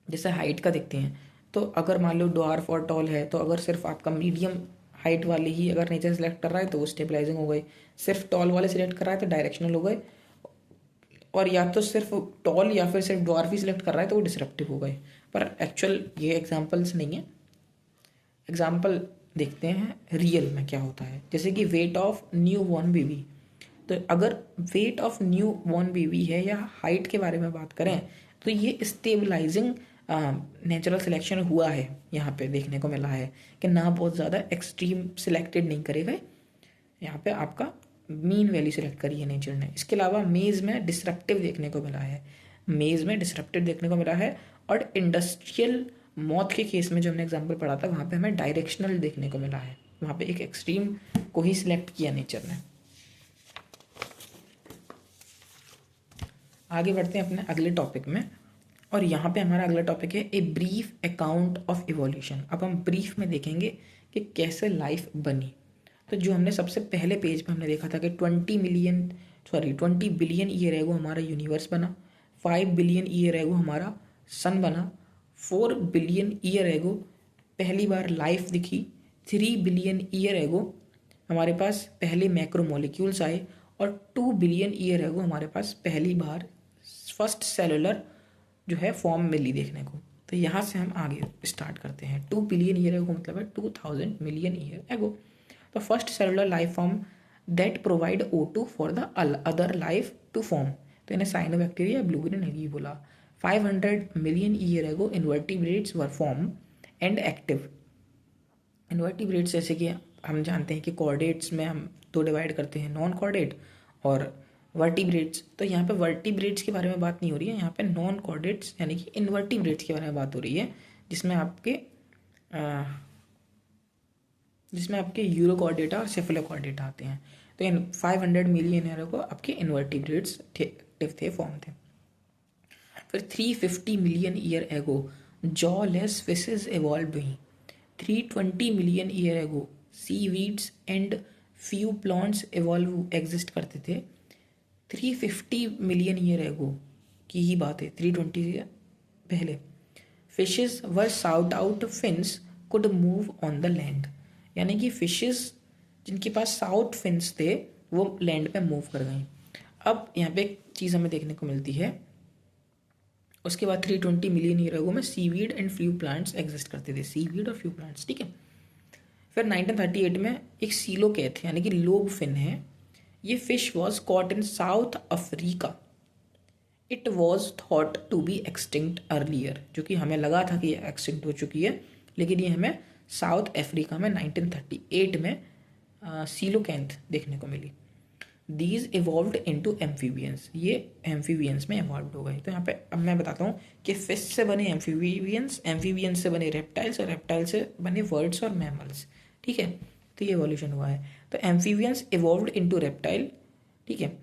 A: जैसे हाइट का देखते हैं। तो अगर मान लो ड्वार्फ और टॉल है, तो अगर सिर्फ आपका मीडियम हाइट वाले ही अगर नेचर सेलेक्ट कर रहा है तो वो स्टेबलाइजिंग हो गई, सिर्फ टॉल वाले सिलेक्ट कर रहा है तो डायरेक्शनल हो गए, और या तो सिर्फ टॉल या फिर सिर्फ ड्वार्फ ही सिलेक्ट कर रहा है तो वो डिसरप्टिव हो गए। पर एक्चुअल ये एग्जाम्पल्स नहीं है। एग्जाम्पल देखते हैं रियल में क्या होता है, जैसे कि weight of new born baby. तो अगर weight of new born baby है या हाइट के बारे में बात करें तो ये स्टेबलाइजिंग नेचुरल सिलेक्शन हुआ है, यहाँ पे देखने को मिला है कि ना बहुत ज़्यादा एक्सट्रीम सिलेक्टेड नहीं करेगा, यहाँ पे आपका मीन वैल्यू सिलेक्ट करी है नेचर ने। इसके अलावा मेज़ में डिसरप्टिव देखने को मिला है, और इंडस्ट्रियल मौत के केस में जो हमने एग्जाम्पल पढ़ा था वहाँ पे हमें डायरेक्शनल देखने को मिला है, वहाँ पे एक एक्सट्रीम को ही सिलेक्ट किया नेचर ने। आगे बढ़ते हैं अपने अगले टॉपिक में, और यहाँ पे हमारा अगला टॉपिक है a brief account of evolution. अब हम ब्रीफ में देखेंगे कि कैसे लाइफ बनी। तो जो हमने सबसे पहले पेज पे हमने देखा था कि 20 बिलियन ईयर एगो हमारा यूनिवर्स बना, 5 बिलियन ईयर एगो हमारा सन बना, 4 बिलियन ईयर एगो पहली बार लाइफ दिखी, 3 बिलियन ईयर एगो हमारे पास पहले मैक्रोमोलिक्यूल्स आए, और 2 बिलियन ईयर एगो हमारे पास पहली बार फर्स्ट सेलुलर जो है फॉर्म मिली देखने को। तो यहाँ से हम आगे स्टार्ट करते हैं। 2 बिलियन ईयर एगो मतलब है 2000 मिलियन ईयर एगो। तो first cellular life form that provide O2 for the other life to form, तो इन्हें साइनोबैक्टीरिया, ब्लू ग्रीन एल्गी बोला। 500 million year ago invertebrates were form and active. Invertebrates जैसे कि हम जानते हैं कि कॉर्डेट्स में हम दो डिवाइड करते हैं, नॉन कॉर्डेट और वर्टिब्रेट्स। तो यहाँ पे वर्टिब्रेट्स के बारे में बात नहीं हो रही है, यहाँ पे नॉन कॉर्डेट्स यानी कि इन्वर्टिब्रेट्स के बारे में बात हो रही है, जिसमें आपके यूरोकॉर्डेटा और सेफेलोकॉर्डेटा आते हैं। तो इन 500 मिलियन ईयर को आपके इन्वर्टिब्रेट्स थे फॉर्म थे। फिर 350 मिलियन ईयर एगो जॉलेस फिशेस इवॉल्व हुई। 320 मिलियन ईयर एगो seaweeds and few plants evolve exist करते थे। 350 मिलियन ईयर एगो की ही बात है, 320 से पहले fishes were sought out fins could move on the land, यानी कि फिशेस जिनके पास साउट फिन्स थे वो लैंड पे मूव कर गई। अब यहाँ पे एक चीज़ हमें देखने को मिलती है, उसके बाद 320 मिलियन ईयर एगो में seaweed and few plants exist करते थे, सीवीड और फ्यू प्लांट्स, ठीक है। फिर 1938 में एक सीलोकैथ यानी कि लोब फिन है, ये fish was caught in South Africa. It was thought to be extinct earlier, जो कि हमें लगा था कि ये एक्सटिंक्ट हो चुकी है, लेकिन ये हमें साउथ अफ्रीका में 1938 में सीलोकैथ देखने को मिली। दीज इवॉल्व्ड इनटू एम्फीबियंस, ये एम्फीबियंस में इवॉल्व हो गए। तो यहाँ पे अब मैं बताता हूँ कि फिश से बने एम्फीबियंस, एम्फीबियंस से बने रेप्टाइल्स और रेप्टाइल से बने वर्ड्स और मैमल्स, ठीक है। तो ये एवोल्यूशन हुआ है। तो एम्फीबियंस इवॉल्व्ड इनटू रेप्टाइल, ठीक है।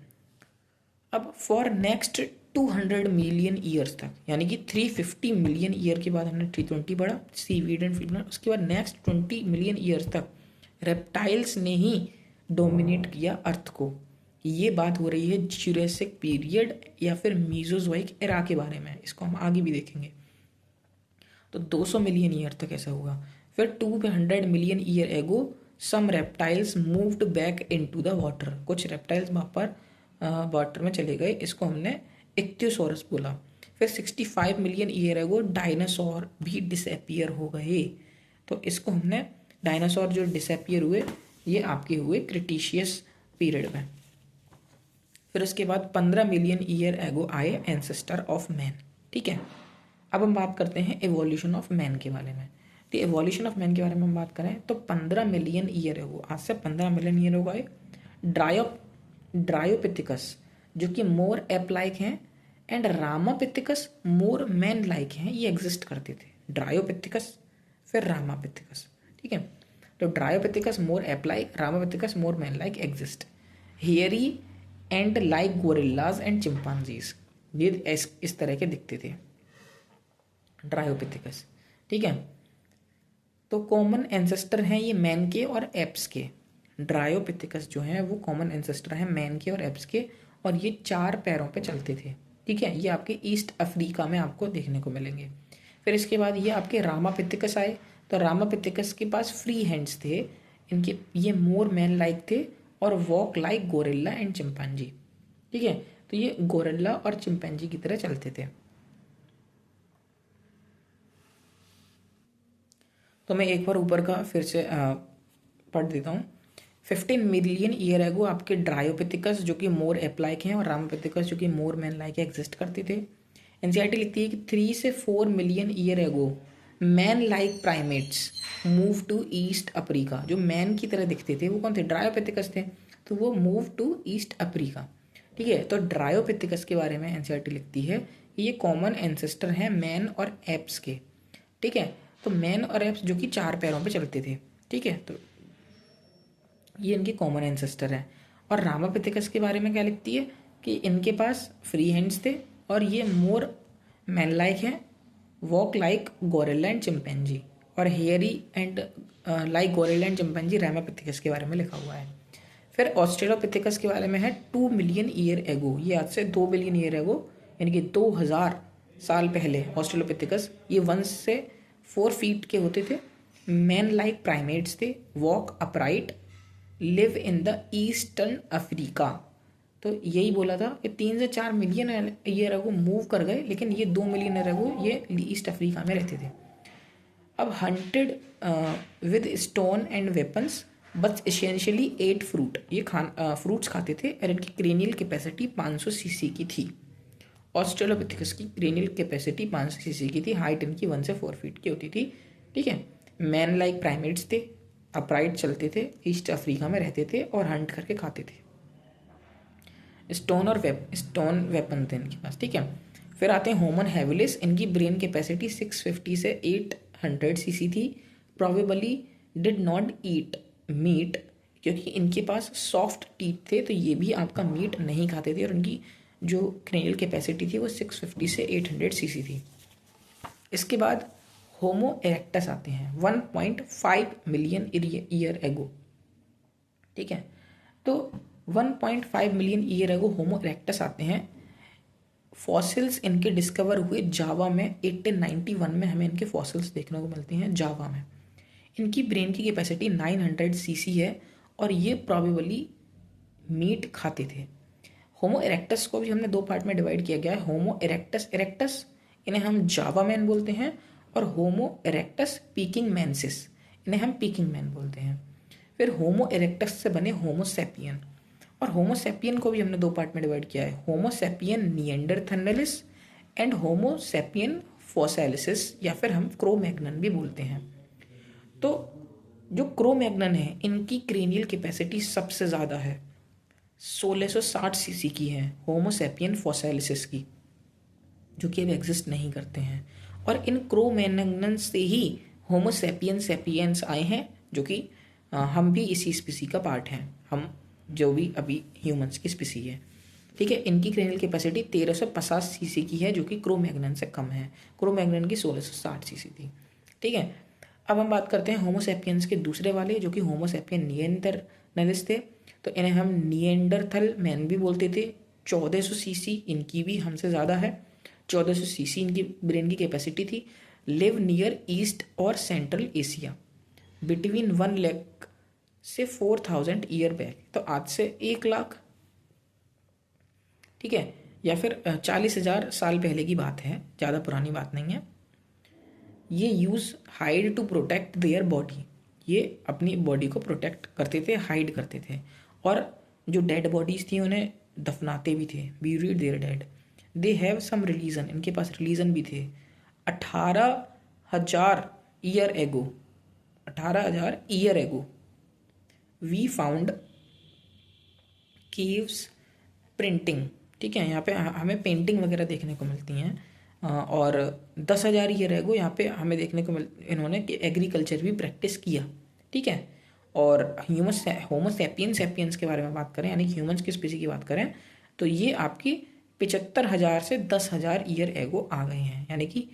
A: अब फॉर नेक्स्ट 200 मिलियन ईयर्स तक, यानी कि 350 मिलियन ईयर के बाद हमने 320 पढ़ा सीवीड एंड फ्यू, उसके बाद नेक्स्ट 20 मिलियन ईयर्स तक रेप्टाइल्स ने ही डोमिनेट किया अर्थ को। ये बात हो रही है ज्यूरेसिक पीरियड या फिर मीजोजोइक एरा के बारे में, इसको हम आगे भी देखेंगे। तो 200 मिलियन ईयर तक ऐसा हुआ। फिर 200 million year ago some reptiles moved back into the water, कुछ रेप्टाइल्स वाटर में चले गए, इसको हमने इक्थियोसॉरस बोला। फिर 65 मिलियन ईयर एगो डायनासोर भी डिसअपियर हो गए, तो इसको हमने डायनासोर जो डिसअपियर हुए ये आपके हुए क्रिटिशियस पीरियड में। फिर उसके बाद 15 मिलियन ईयर एगो आए एंसेस्टर ऑफ मैन, ठीक है। अब हम बात करते हैं एवोल्यूशन ऑफ मैन के बारे में। तो एवोल्यूशन ऑफ मैन के बारे में हम बात करें तो 15 मिलियन ईयर एगो, आज से 15 मिलियन ईयर एगो आए ड्रायोपिथिकस जो कि मोर एप लाइक हैं and Ramapithecus more man like हैं, ये एग्जिस्ट करते थे। ड्रायोपिथिकस फिर रामापिथिकस, ठीक है। तो Dryopithecus more ape like, Ramapithecus more man like exist. Hairy and like gorillas and chimpanzees, ये इस तरह के दिखते थे ड्रायोपिथिकस, ठीक है। तो कॉमन एंसेस्टर हैं ये मैन के और एप्स के। ड्रायोपिथिकस जो है वो कॉमन एंसेस्टर हैं मैन के और एप्स के, और ये 4 पैरों पे चलते थे, ठीक है। ये आपके ईस्ट अफ्रीका में आपको देखने को मिलेंगे। फिर इसके बाद ये आपके रामापिथिकस आए, तो रामापिथिकस के पास फ्री हैंड्स थे, इनके ये मोर मैन लाइक थे और walk like gorilla and chimpanzee, ठीक है। तो ये गोरिल्ला और चिंपांजी की तरह चलते थे। तो मैं एक बार ऊपर का फिर से पढ़ देता हूँ। 15 मिलियन ईयर एगो आपके ड्रायोपिथिकस जो कि मोर एप लाइक हैं और रामापिथिकस जो कि मोर मैन लाइक एग्जिस्ट करते थे। एनसीईआरटी लिखती है कि 3 से 4 million year ago man like primates move to East Africa, जो मैन की तरह दिखते थे वो कौन थे, ड्रायोपिथिकस थे, तो वो मूव टू ईस्ट अफ्रीका, ठीक है। तो ड्रायोपिथिकस के बारे में एनसीईआरटी लिखती है कि ये कॉमन एंसेस्टर हैं मैन और एप्स के, ठीक है। तो मैन और एप्स जो कि 4 पैरों पे चलते थे, ठीक है, तो ये इनके कॉमन एंसेस्टर हैं। और रामापिथिकस के बारे में क्या लिखती है कि इनके पास फ्री हैंड्स थे और ये मोर मैन लाइक हैं, walk like gorilla and chimpanzee, और hairy and like gorilla and chimpanzee Ramapithecus के बारे में लिखा हुआ है। फिर ऑस्ट्रेलोपिथिकस के बारे में है 2 मिलियन ईयर एगो, ये आज से 2 बिलियन ईयर एगो यानी कि 2000 साल पहले ऑस्ट्रेलोपिथिकस, ये 1 से 4 फीट के होते थे, मैन लाइक प्राइमेट्स थे, walk upright, live in the eastern Africa, तो यही बोला था कि 3 से 4 मिलियन ईयर अगो मूव कर गए, लेकिन ये 2 मिलियन ईयर अगो ये ईस्ट अफ्रीका में रहते थे। अब hunted with stone and weapons but essentially ate fruit, ये फ्रूट्स खाते थे और इनकी क्रेनियल कैपेसिटी 500 सीसी की थी। ऑस्ट्रेलोपिथेकस की क्रेनियल कैपेसिटी 500 सीसी की थी, हाइट इनकी 1 से 4 फीट की होती थी। ठीक है, मैन लाइक प्राइमेट्स थे, अपराइट चलते थे, ईस्ट अफ्रीका में रहते थे और हंट करके खाते थे। स्टोन वेपन थे इनके पास। ठीक है, फिर आते हैं होमन हैविलिस, इनकी ब्रेन कैपेसिटी 650 से 800 सीसी थी। Probably did not eat meat, क्योंकि इनके पास सॉफ्ट टीथ थे, तो ये भी आपका मीट नहीं खाते थे और इनकी जो क्रेनियल कैपेसिटी थी वो 650 से 800 सीसी थी। इसके बाद होमो इरेक्टस आते हैं 1.5 मिलियन ईयर एगो। ठीक है, तो 1.5 मिलियन ईयर एगो होमो इरेक्टस आते हैं। फॉसिल्स इनके डिस्कवर हुए जावा में 1891 में, हमें इनके फॉसिल्स देखने को मिलते हैं जावा में। इनकी ब्रेन की कैपेसिटी 900 सीसी है और ये प्रॉबेबली मीट खाते थे। होमो इरेक्टस को भी हमने 2 पार्ट में डिवाइड किया गया है। होमो इरेक्टस इरेक्टस, इन्हें हम जावा मैन बोलते हैं, और होमो इरेक्टस पीकिंग मैनसिस, इन्हें हम पीकिंग मैन बोलते हैं। फिर होमो इरेक्टस से बने होमो सैपियन, और होमो सैपियन को भी हमने 2 पार्ट में डिवाइड किया है, होमो सैपियन निएंडरथैलेस एंड होमो सैपियन फोसिलिस, या फिर हम क्रोमैग्नन भी बोलते हैं। तो जो क्रोमैग्नन है इनकी क्रेनियल कैपेसिटी सबसे ज़्यादा है, 1660 सीसी की है होमो सैपियन फोसिलिस की, जो कि अब एग्जिस्ट नहीं करते हैं। और इन क्रोमैग्नन से ही होमो सैपियंस आए हैं, जो कि हम भी इसी स्पीसी का पार्ट हैं, हम जो भी अभी ह्यूमंस की स्पीसी है। ठीक है, इनकी क्रेनियल कैपेसिटी 1350 सीसी की है, जो कि क्रोमैग्नन से कम है। क्रोमैग्नन की 1660 सीसी थी। ठीक है, अब हम बात करते हैं होमो सैपियंस के दूसरे वाले, जो कि होमो सैपियन निएंडरथैलेस थे। तो इन्हें हम निएंडरथल मैन भी बोलते थे। 1400 सीसी इनकी भी हमसे ज़्यादा है, 1400 सीसी इनकी ब्रेन की कैपेसिटी थी। लिव नियर ईस्ट और सेंट्रल एशिया बिटवीन 1 लाख से 4000 ईयर बैक, तो आज से 1 लाख, ठीक है, या फिर 40,000 साल पहले की बात है, ज़्यादा पुरानी बात नहीं है। ये use hide to protect their body, ये अपनी बॉडी को प्रोटेक्ट करते थे, हाइड करते थे, और जो डेड बॉडीज़ थी उन्हें दफनाते भी थे, buried their dead. They have some religion, इनके पास रिलीजन भी थे। 18,000 year ago, 18,000 year ago we found caves printing. ठीक है, यहाँ पे हमें पेंटिंग वगैरह देखने को मिलती हैं। और 10,000 ईयर एगो यहाँ पे हमें देखने को इन्होंने कि एग्रीकल्चर भी प्रैक्टिस किया। ठीक है, और होमो सैपियंस के बारे में बात करें, यानी ह्यूमंस की स्पीसी की बात करें, तो ये आपकी 75,000 से 10,000 ईयर एगो आ गए हैं। यानी कि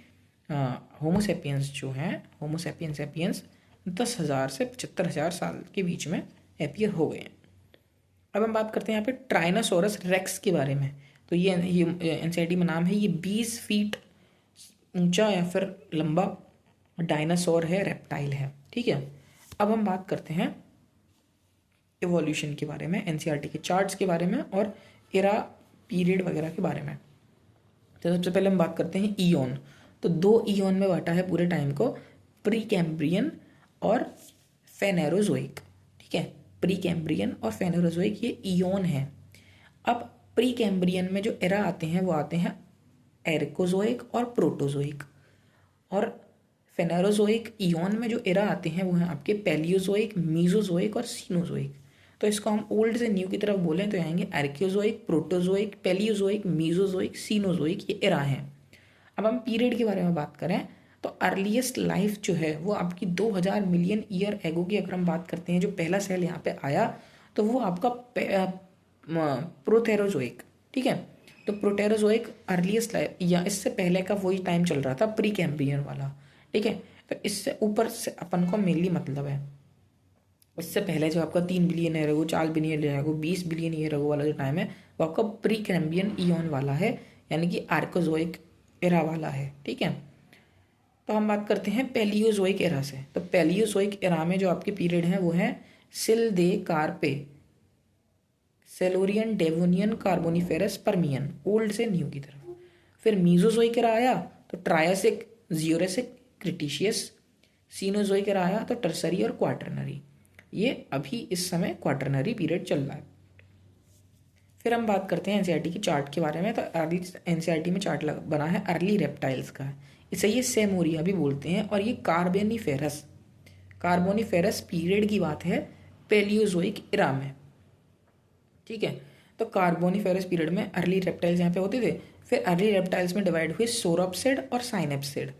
A: होमो सैपियंस जो हैं, होमो सैपियंस 10,000 से 75,000 साल के बीच में एपियर हो गए हैं। अब हम बात करते हैं यहाँ पे ट्राइनासोरस रेक्स के बारे में। तो ये एनसीईआरटी में नाम है, ये 20 फीट ऊंचा या फिर लंबा डायनासोर है, रेप्टाइल है। ठीक है, अब हम बात करते हैं इवोल्यूशन के बारे में, एनसीईआरटी के चार्ट्स के बारे में और एरा पीरियड वगैरह के बारे में। तो सबसे पहले हम बात करते हैं ईओन। तो 2 ईओन में बांटा है पूरे टाइम को, प्री कैम्ब्रियन और फेनेरोजोइक। ठीक है, प्री कैम्ब्रियन और फेनेरोजोइक ये ईओन है। अब प्री कैम्ब्रियन में जो एरा आते हैं वो आते हैं एर्कोजोइक और प्रोटोजोइक, और फेनेरोजोइक ईओन में जो एरा आते हैं वो हैं आपके पैलियोजोइक, मीजोजोइक और सीनोजोइक। तो इसको हम ओल्ड से न्यू की तरफ बोलें तो आएंगे आर्कियोजोइक, प्रोटोजोइक, पैलियोजोइक, मीजोजोइक, सीनोजोइक, ये एरा हैं। अब हम पीरियड के बारे में बात करें तो अर्लीस्ट लाइफ जो है वो आपकी 2000 मिलियन ईयर एगो की अगर हम बात करते हैं, जो पहला सेल यहाँ पे आया तो वो आपका प्रोटेरोजोइक। ठीक है, तो प्रोटेरोजोइक अर्लीस्ट लाइफ, या इससे पहले का वही टाइम चल रहा था प्री कैम्ब्रियन वाला। ठीक है, तो इससे ऊपर से अपन को मेनली मतलब है, इससे पहले जो आपका 3 बिलियन ईयर एगो, 4 बिलियन ईयर एगो, 20 बिलियन ईयर एगो वाला जो टाइम है वो आपका प्री कैम्ब्रियन ईओन वाला है, यानी कि आर्कोजोइक एरा वाला है। ठीक है, तो हम बात करते हैं पैलियोजोइक एरा से। तो पैलियोजोइक एरा में जो आपके पीरियड हैं वो है सिल दे कार्पे Silurian, Devonian, Carboniferous, Permian, old से न्यू की तरफ। फिर मीजोजोइक एरा आया तो Triassic, Jurassic, Cretaceous. Cenozoic era आया तो टर्सरी और क्वाटरनरी। ये अभी इस समय क्वाटरनरी पीरियड चल रहा है। फिर हम बात करते हैं एनसीईआरटी की चार्ट के बारे में। तो अर्ली एनसीईआरटी में चार्ट बना है अर्ली रेप्टाइल्स का, इसे ये सेमोरिया भी बोलते हैं। और ये कार्बोनिफेरस पीरियड की बात है, पेलियोजोइक इरा में। ठीक है, तो कार्बोनिफेरस पीरियड में अर्ली रेप्टाइल्स यहाँ पे होते थे। फिर अर्ली रेप्टाइल्स में डिवाइड हुए सोरोप्सिड और साइनेप्सिड।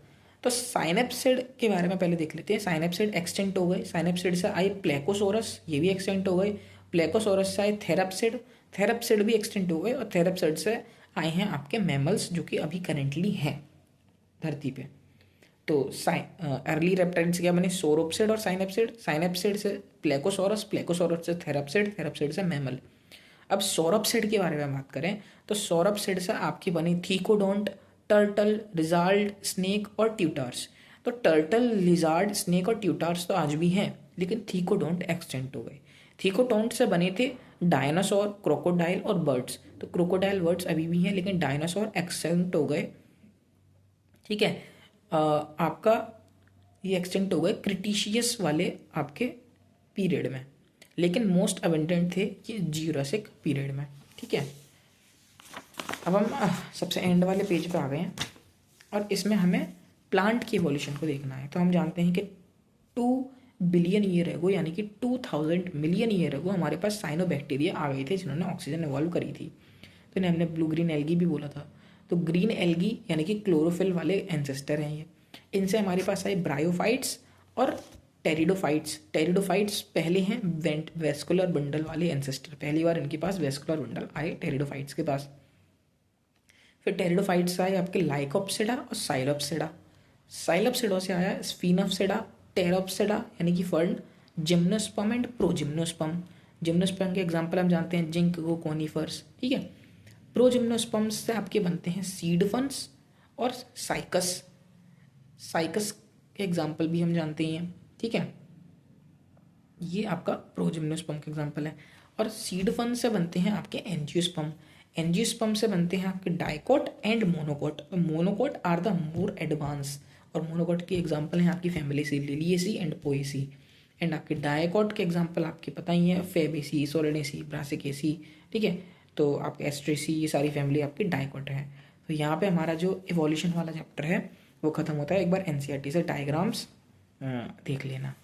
A: तो साइनेप्सिड के बारे में पहले देख लेते हैं। साइनेप्सिड एक्सटेंट हो गए, साइनेप्सिड से आए प्लेकोसोरस, ये भी एक्सटेंट हो गए। प्लेकोसोरस से आए थेराप्सिड, थेराप्सिड भी एक्सटेंट हो गए। और थेराप्सिड से आए हैं आपके मैमल्स, जो कि अभी करेंटली हैं धरती पे। तो अर्ली रेप्टाइल्स क्या बने, सोरोप्सिड और साइनेप्सिड, साइनेप्सिड से प्लेकोसोरस, प्लेकोसोरस से थेराप्सिड, थेराप्सिड से मैमल। अब सौरपसिड के बारे में बात करें तो सौरपसिड से आपकी बनी थीकोडोंट, टर्टल, लिजार्ड, स्नेक और ट्यूटार्स। तो टर्टल, लिजार्ड, स्नेक और ट्यूटार्स तो आज भी हैं, लेकिन थीकोडोंट एक्सटेंट हो गए। थीकोडोंट से बने थे डायनासोर, क्रोकोडाइल और बर्ड्स। तो क्रोकोडाइल, बर्ड्स अभी भी हैं, लेकिन डायनासोर एक्सटेंट हो गए। ठीक है, आपका ये एक्सटेंट हो गए क्रिटिशियस वाले आपके पीरियड में, लेकिन मोस्ट अबेंडेंट थे ये ज्यूरासिक पीरियड में। ठीक है, अब हम सबसे एंड वाले पेज पे आ गए हैं और इसमें हमें प्लांट की इवोल्यूशन को देखना है। तो हम जानते हैं कि 2 बिलियन ईयर एगो, यानी कि 2000 मिलियन ईयर एगो हमारे पास साइनोबैक्टीरिया आ गए थे, जिन्होंने ऑक्सीजन इवॉल्व करी थी। तो इन्हें हमने ब्लू ग्रीन एल्गी भी बोला था। तो ग्रीन एल्गी यानी कि क्लोरोफिल वाले एंसेस्टर हैं ये। इनसे हमारे पास आए ब्रायोफाइट्स और टेरिडोफाइट्स। टेरिडोफाइट्स पहले हैं वेस्कुलर बंडल वाले एंसेस्टर, पहली बार इनके पास वेस्कुलर बंडल आए टेरिडोफाइट्स के पास। फिर टेरिडोफाइट्स आए आपके लाइकोप्सिडा और साइलोप्सिडा। साइलोप्सिडा से आया स्फीनोप्सिडा, टेरोप्सिडा यानी कि फर्न, जिम्नोस्पर्म एंड प्रोजिम्नोस्पर्म। जिम्नोस्पर्म के एग्जाम्पल हम जानते हैं जिंक, कोनिफर्स। ठीक है, प्रोजिम्नोस्पर्म से आपके बनते हैं सीड फंस और साइकस। साइकस के एग्जाम्पल भी हम जानते ही हैं। ठीक है, ये आपका प्रोजिम्नोस्पर्म का एग्जाम्पल है। और सीड फन से बनते हैं आपके एंजियोस्पर्म। एंजियोस्पर्म से बनते हैं आपके dicot and monocot. Monocot are the more advance, और मोनोकोट की एग्जाम्पल हैं आपकी फैमिलीसी, लिलिएसी एंड पोएसी। एंड आपके डाइकोट के एग्जाम्पल आपके पता ही है, फेबेसी, सोलेनेसी, ब्रासिकेसी। ठीक है, तो आपके एस्ट्रेसी, ये सारी फैमिली आपकी डाइकोट है। तो यहाँ पे हमारा जो इवोल्यूशन वाला चैप्टर है वो खत्म होता है। एक बार एनसीईआरटी से डायग्राम्स देख लेना।